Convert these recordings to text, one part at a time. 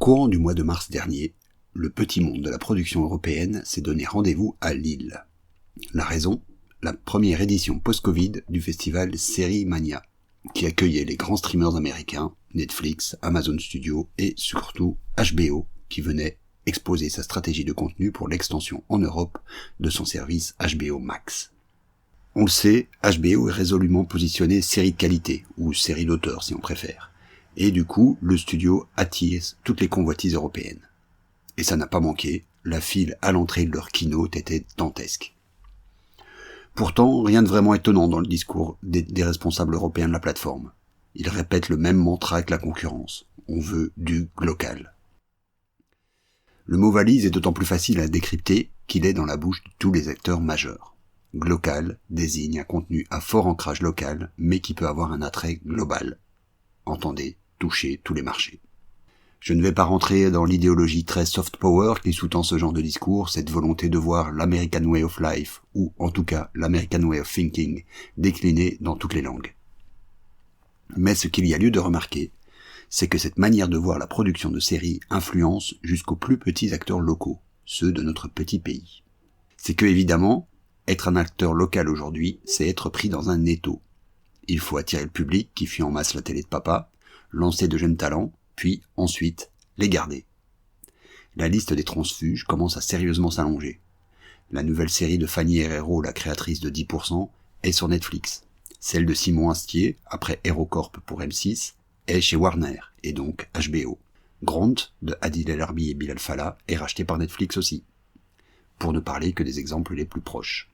Courant du mois de mars dernier, le petit monde de la production européenne s'est donné rendez-vous à Lille. La raison ? La première édition post-Covid du festival Série Mania, qui accueillait les grands streamers américains, Netflix, Amazon Studios et surtout HBO, qui venait exposer sa stratégie de contenu pour l'extension en Europe de son service HBO Max. On le sait, HBO est résolument positionné série de qualité, ou série d'auteur si on préfère. Et du coup, le studio attire toutes les convoitises européennes. Et ça n'a pas manqué, la file à l'entrée de leur keynote était dantesque. Pourtant, rien de vraiment étonnant dans le discours des responsables européens de la plateforme. Ils répètent le même mantra que la concurrence. On veut du glocal. Le mot valise est d'autant plus facile à décrypter qu'il est dans la bouche de tous les acteurs majeurs. Glocal désigne un contenu à fort ancrage local, mais qui peut avoir un attrait global. Entendez, toucher tous les marchés. Je ne vais pas rentrer dans l'idéologie très soft power qui sous-tend ce genre de discours, cette volonté de voir l'American Way of Life, ou en tout cas l'American Way of Thinking, décliné dans toutes les langues. Mais ce qu'il y a lieu de remarquer, c'est que cette manière de voir la production de séries influence jusqu'aux plus petits acteurs locaux, ceux de notre petit pays. C'est que, évidemment, être un acteur local aujourd'hui, c'est être pris dans un étau. Il faut attirer le public qui fuit en masse la télé de papa, lancer de jeunes talents, puis ensuite les garder. La liste des transfuges commence à sérieusement s'allonger. La nouvelle série de Fanny Herrero, la créatrice de 10%, est sur Netflix. Celle de Simon Astier, après HeroCorp pour M6, est chez Warner, et donc HBO. Grant, de Adil El Arbi et Bilal Fallah, est racheté par Netflix aussi. Pour ne parler que des exemples les plus proches.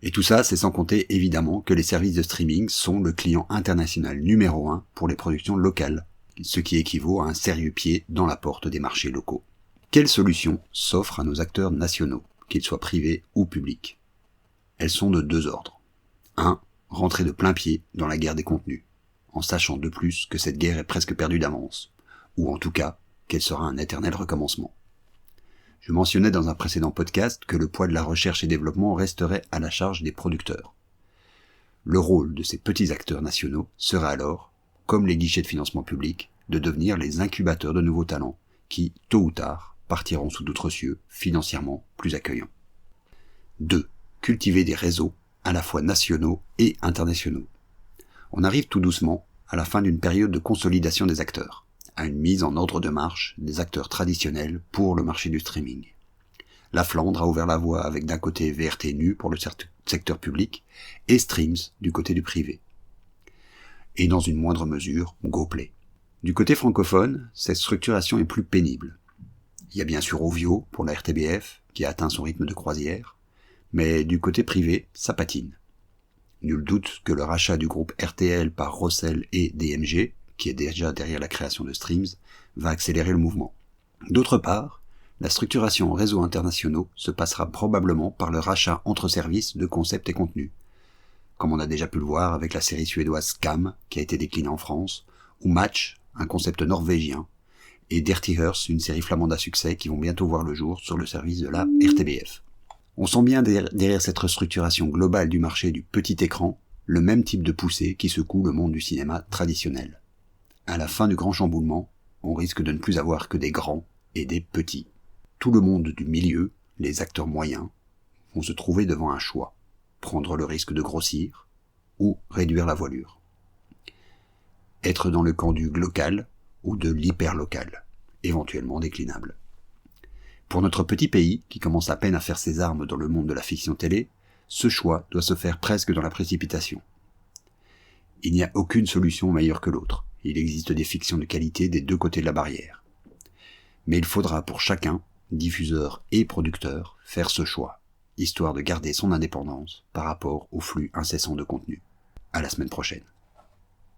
Et tout ça, c'est sans compter évidemment que les services de streaming sont le client international numéro 1 pour les productions locales, ce qui équivaut à un sérieux pied dans la porte des marchés locaux. Quelles solutions s'offrent à nos acteurs nationaux, qu'ils soient privés ou publics ? Elles sont de deux ordres. 1. Rentrer de plein pied dans la guerre des contenus, en sachant de plus que cette guerre est presque perdue d'avance, ou en tout cas qu'elle sera un éternel recommencement. Je mentionnais dans un précédent podcast que le poids de la recherche et développement resterait à la charge des producteurs. Le rôle de ces petits acteurs nationaux sera alors, comme les guichets de financement public, de devenir les incubateurs de nouveaux talents, qui, tôt ou tard, partiront sous d'autres cieux, financièrement plus accueillants. 2. Cultiver des réseaux, à la fois nationaux et internationaux. On arrive tout doucement à la fin d'une période de consolidation des acteurs, à une mise en ordre de marche des acteurs traditionnels pour le marché du streaming. La Flandre a ouvert la voie avec d'un côté VRT Nu pour le secteur public et Streams du côté du privé. Et dans une moindre mesure, GoPlay. Du côté francophone, cette structuration est plus pénible. Il y a bien sûr Ovio pour la RTBF, qui a atteint son rythme de croisière, mais du côté privé, ça patine. Nul doute que le rachat du groupe RTL par Rossel et DMG, qui est déjà derrière la création de Streams, va accélérer le mouvement. D'autre part, la structuration en réseaux internationaux se passera probablement par le rachat entre services de concepts et contenus, comme on a déjà pu le voir avec la série suédoise Skam, qui a été déclinée en France, ou Match, un concept norvégien, et Dirty Earth, une série flamande à succès qui vont bientôt voir le jour sur le service de la RTBF. On sent bien derrière cette restructuration globale du marché du petit écran, le même type de poussée qui secoue le monde du cinéma traditionnel. À la fin du grand chamboulement, on risque de ne plus avoir que des grands et des petits. Tout le monde du milieu, les acteurs moyens, vont se trouver devant un choix. Prendre le risque de grossir ou réduire la voilure. Être dans le camp du glocal ou de l'hyperlocal, éventuellement déclinable. Pour notre petit pays, qui commence à peine à faire ses armes dans le monde de la fiction télé, ce choix doit se faire presque dans la précipitation. Il n'y a aucune solution meilleure que l'autre. Il existe des fictions de qualité des deux côtés de la barrière. Mais il faudra pour chacun, diffuseur et producteur, faire ce choix, histoire de garder son indépendance par rapport au flux incessant de contenu. À la semaine prochaine.